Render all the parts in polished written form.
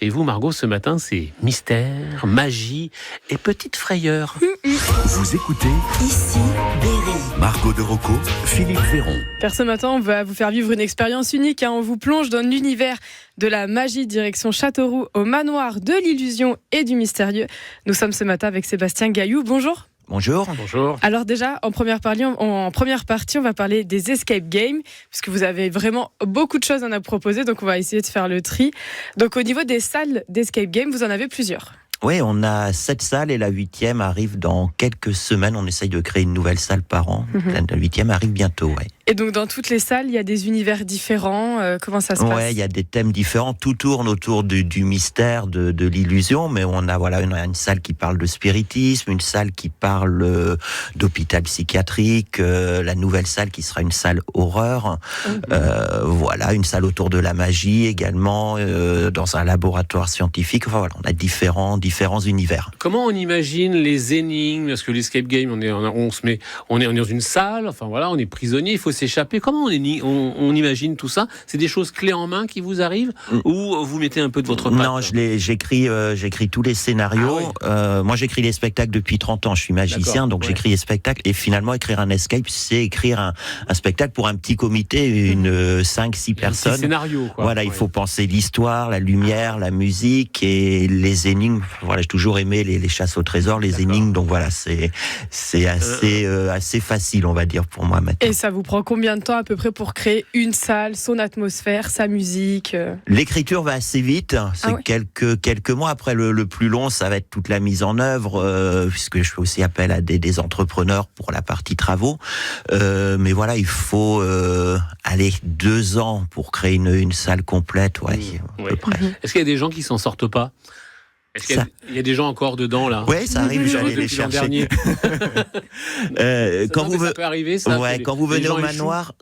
Et vous, Margot, ce matin, c'est mystère, magie et petite frayeur. Vous écoutez Ici, Berry. Margot de Rocco, Philippe Véron. Car ce matin, on va vous faire vivre une expérience unique. On vous plonge dans l'univers de la magie, direction Châteauroux, au manoir de l'illusion et du mystérieux. Nous sommes ce matin avec Sébastien Gailloux. Bonjour. Bonjour. Bonjour. Alors déjà, en première partie, on va parler des escape games, puisque vous avez vraiment beaucoup de choses à nous proposer, donc on va essayer de faire le tri. Donc au niveau des salles d'escape game, vous en avez plusieurs. Oui, on a 7 salles et la 8e arrive dans quelques semaines. On essaye de créer une nouvelle salle par an. La 8e arrive bientôt, ouais. Et donc dans toutes les salles, il y a des univers différents. Comment ça se passe ? Ouais, il y a des thèmes différents. Tout tourne autour du mystère, de l'illusion. Mais on a une salle qui parle de spiritisme, une salle qui parle d'hôpital psychiatrique, la nouvelle salle qui sera une salle horreur. Une salle autour de la magie également, dans un laboratoire scientifique. Enfin voilà, on a différents univers. Comment on imagine les énigmes ? Parce que l'escape game, on est dans une salle. Enfin voilà, on est prisonnier. Il faut s'échapper. Comment on imagine tout ça ? C'est des choses clés en main qui vous arrivent ou vous mettez un peu de votre patte ? Non, j'écris tous les scénarios. Ah oui. Moi, j'écris les spectacles depuis 30 ans. Je suis magicien, D'accord, donc j'écris les spectacles. Et finalement, écrire un escape, c'est écrire un spectacle pour un petit comité, 5-6 personnes. Un petit scénario, quoi. Voilà, il faut penser l'histoire, la lumière, la musique et les énigmes. Voilà, j'ai toujours aimé les chasses au trésor, les énigmes. Donc voilà, c'est assez facile, on va dire, pour moi maintenant. Et ça vous prend combien de temps à peu près pour créer une salle, son atmosphère, sa musique ? L'écriture va assez vite, c'est quelques mois. Après, le plus long, ça va être toute la mise en œuvre, puisque je fais aussi appel à des entrepreneurs pour la partie travaux. Mais voilà, il faut 2 ans pour créer une salle complète, à peu près. Est-ce qu'il y a des gens qui s'en sortent pas ? Est-ce qu'il y a des gens encore dedans là ? Oui, ça arrive, j'allais les chercher. Quand ça peut arriver, ça. Quand vous venez au manoir,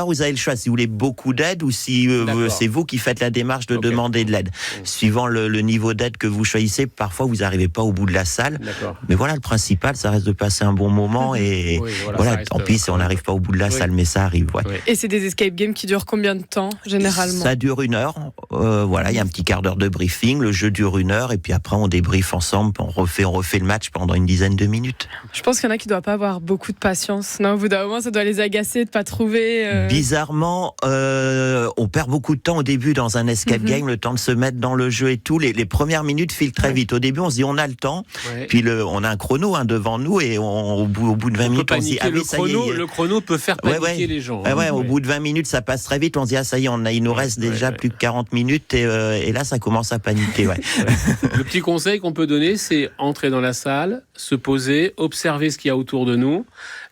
vous avez le choix si vous voulez beaucoup d'aide ou si c'est vous qui faites la démarche de demander de l'aide. Suivant le niveau d'aide que vous choisissez, parfois vous n'arrivez pas au bout de la salle. D'accord. Mais voilà, le principal, ça reste de passer un bon moment et tant pis si on n'arrive pas au bout de la salle, mais ça arrive. Ouais. Et c'est des escape games qui durent combien de temps généralement ? Ça dure 1 heure. Il y a un petit quart d'heure de briefing. Le jeu dure 1 heure. Et puis après, on débriefe ensemble, on refait le match pendant une dizaine de minutes. Je pense qu'il y en a qui ne doivent pas avoir beaucoup de patience. Non, au bout d'un moment, ça doit les agacer de ne pas trouver... Bizarrement, on perd beaucoup de temps au début dans un escape game, le temps de se mettre dans le jeu et tout. Les premières minutes filent très vite. Au début, on se dit on a le temps. Ouais. Puis on a un chrono devant nous et au bout de 20 minutes, on se dit le chrono peut faire paniquer les gens. Au bout de 20 minutes, ça passe très vite. On se dit il nous reste déjà plus que 40 minutes et là, ça commence à paniquer. Ouais. Le petit conseil qu'on peut donner, c'est entrer dans la salle, se poser, observer ce qu'il y a autour de nous,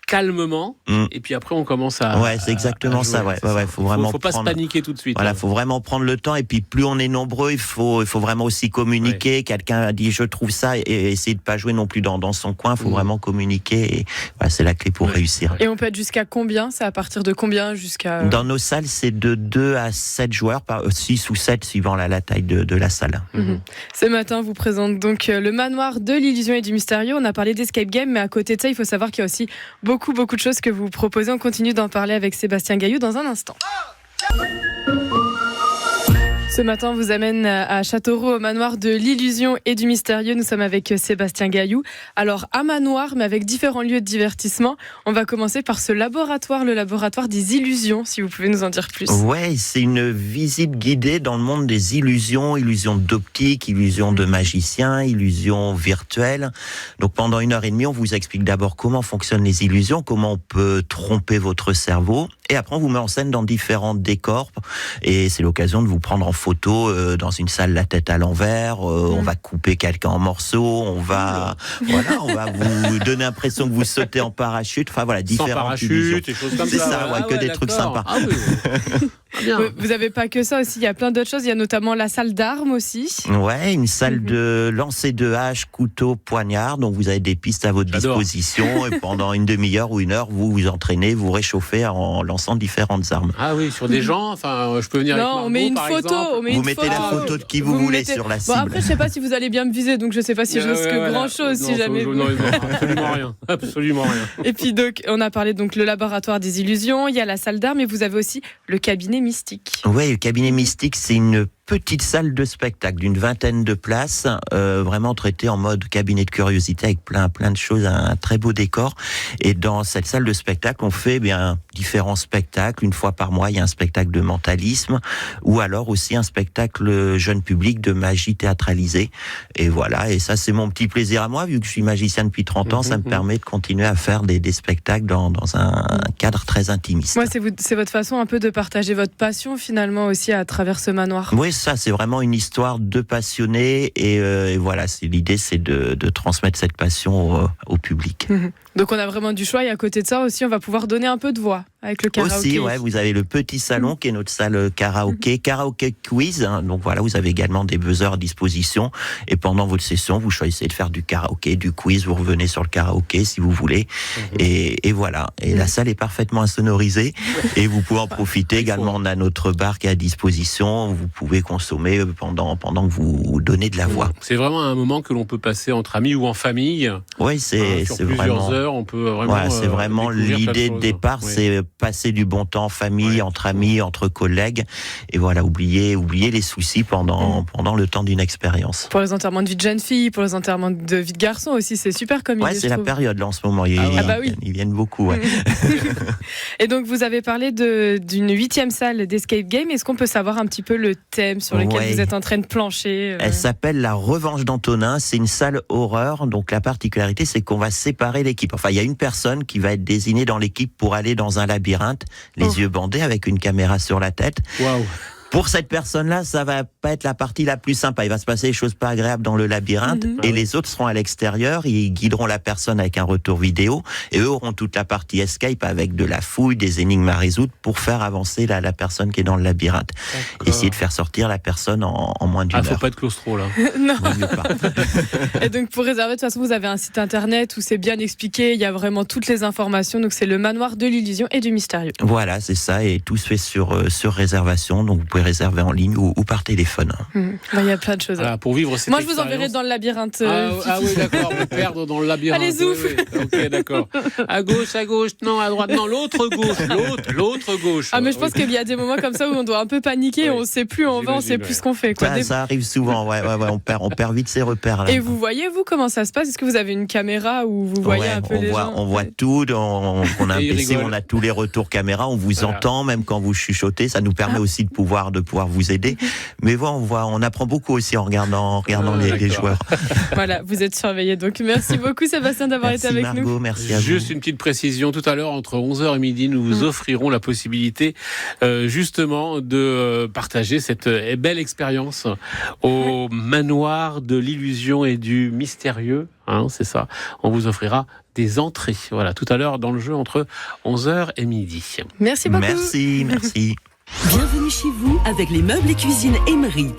calmement, et puis après on commence à... Ouais, c'est exactement ça. Faut pas se paniquer tout de suite. Voilà, faut vraiment prendre le temps, et puis plus on est nombreux, il faut vraiment aussi communiquer. Ouais. Quelqu'un a dit je trouve ça, et essayer de pas jouer non plus dans son coin. Il faut vraiment communiquer, et c'est la clé pour réussir. Et on peut être jusqu'à combien ? C'est à partir de combien jusqu'à... Dans nos salles, c'est de 2 à 7 joueurs, 6 ou 7 suivant la taille de la salle. Ce matin, on vous présente donc le manoir de l'illusion et du mystérieux. On a parlé d'escape game, mais à côté de ça, il faut savoir qu'il y a aussi beaucoup de choses que vous proposez. On continue d'en parler avec Sébastien Gailloux dans un instant. Ce matin, on vous amène à Châteauroux, au manoir de l'illusion et du mystérieux. Nous sommes avec Sébastien Gailloux. Alors, un manoir, mais avec différents lieux de divertissement. On va commencer par ce laboratoire, le laboratoire des illusions, si vous pouvez nous en dire plus. Ouais, c'est une visite guidée dans le monde des illusions d'optique, illusions de magicien, illusions virtuelles. Donc, pendant 1h30, on vous explique d'abord comment fonctionnent les illusions, comment on peut tromper votre cerveau. Et après, on vous met en scène dans différents décors. Et c'est l'occasion de vous prendre en photo dans une salle la tête à l'envers. On va couper quelqu'un en morceaux. On va vous donner l'impression que vous sautez en parachute. Enfin voilà, différentes illusions. Des choses comme c'est ça, que des trucs sympas. Ah oui. Vous n'avez pas que ça aussi, il y a plein d'autres choses. Il y a notamment la salle d'armes aussi. Ouais, une salle de lancer de hache, couteau, poignard. Donc vous avez des pistes à votre disposition. Et pendant une demi-heure ou 1 heure, vous vous entraînez, vous réchauffez en lançant différentes armes. Ah oui, sur des gens. Enfin, je peux venir avec Margot, on met une par photo. Vous mettez la photo de qui vous voulez sur la cible. Bon, après, je sais pas si vous allez bien me viser, donc je sais pas si je risque grand-chose si jamais. Non, absolument rien. Et puis donc, on a parlé donc le laboratoire des illusions. Il y a la salle d'armes, et vous avez aussi le cabinet mystique. Ouais, le cabinet mystique, c'est une petite salle de spectacle d'une 20aine de places, vraiment traitée en mode cabinet de curiosité avec plein de choses, un très beau décor. Et dans cette salle de spectacle, on fait différents spectacles. Une fois par mois, il y a un spectacle de mentalisme ou alors aussi un spectacle jeune public de magie théâtralisée. Et voilà, et ça c'est mon petit plaisir à moi, vu que je suis magicien depuis 30 ans, ça me permet de continuer à faire des spectacles dans un cadre très intimiste. Ouais, c'est votre façon un peu de partager votre passion finalement aussi à travers ce manoir. Oui, ça c'est vraiment une histoire de passionnés et voilà, l'idée c'est de transmettre cette passion au public. Donc on a vraiment du choix et à côté de ça aussi on va pouvoir donner un peu de voix avec le karaoké. Aussi, ouais, vous avez le petit salon qui est notre salle karaoké quiz. Hein, donc voilà, vous avez également des buzzers à disposition et pendant votre session, vous choisissez de faire du karaoké, du quiz, vous revenez sur le karaoké si vous voulez et voilà. Et la salle est parfaitement insonorisée et vous pouvez en profiter également. On a notre bar qui est à disposition, vous pouvez consommer pendant que vous donnez de la voix. C'est vraiment un moment que l'on peut passer entre amis ou en famille. Oui, c'est plusieurs heures, on peut vraiment. Voilà, c'est vraiment l'idée de départ, c'est passer du bon temps en famille, entre amis, entre collègues, et voilà, oublier les soucis pendant le temps d'une expérience. Pour les enterrements de vie de jeune fille, pour les enterrements de vie de garçon aussi, c'est super comme idée. Ouais, c'est la période là en ce moment. Ils viennent beaucoup. Ouais. Et donc vous avez parlé d'une 8e salle d'escape game. Est-ce qu'on peut savoir un petit peu le thème sur lequel vous êtes en train de plancher Elle s'appelle la Revanche d'Antonin. C'est une salle horreur. Donc la particularité, c'est qu'on va séparer l'équipe. Enfin, il y a une personne qui va être désignée dans l'équipe pour aller dans un labyrinthe, les yeux bandés, avec une caméra sur la tête. Waouh. Pour cette personne-là, ça va pas être la partie la plus sympa. Il va se passer des choses pas agréables dans le labyrinthe et les autres seront à l'extérieur. Ils guideront la personne avec un retour vidéo et eux auront toute la partie escape avec de la fouille, des énigmes à résoudre pour faire avancer la personne qui est dans le labyrinthe. Essayer de faire sortir la personne en moins d'une heure. Faut pas être claustro là. Non. Pas. Et donc pour réserver, de toute façon, vous avez un site internet où c'est bien expliqué. Il y a vraiment toutes les informations. Donc c'est le manoir de l'illusion et du mystérieux. Voilà, c'est ça. Et tout se fait sur réservation. Donc vous pouvez réserver en ligne ou par téléphone. Il y a plein de choses. Voilà, pour vivre cette Moi, je vous expérience. enverrai dans le labyrinthe. Ah oui, d'accord, me perdre dans le labyrinthe. Allez, zouf. Oui. Ok, d'accord. À gauche, non, à droite, non, l'autre gauche. Ah, mais je pense qu'il y a des moments comme ça où on doit un peu paniquer, on ne sait plus où on va, on ne sait plus ce qu'on fait. Quoi. Ça arrive souvent, ouais, on perd vite ses repères. Là. Et vous voyez, vous, comment ça se passe? Est-ce que vous avez une caméra où vous voyez un peu les gens? On voit tout, on a un PC, on a tous les retours caméra, on vous entend, même quand vous chuchotez, ça nous permet aussi de pouvoir vous aider. Mais on apprend beaucoup aussi en regardant les joueurs. Voilà, vous êtes surveillés. Donc merci beaucoup Sébastien d'avoir été avec Margot, nous. Merci à vous. Juste une petite précision, tout à l'heure entre 11h et midi, nous vous offrirons la possibilité justement de partager cette belle expérience au manoir de l'illusion et du mystérieux. C'est ça. On vous offrira des entrées. Voilà, tout à l'heure dans le jeu entre 11h et midi. Merci beaucoup. Merci. Bienvenue chez vous avec les meubles et cuisines Emery.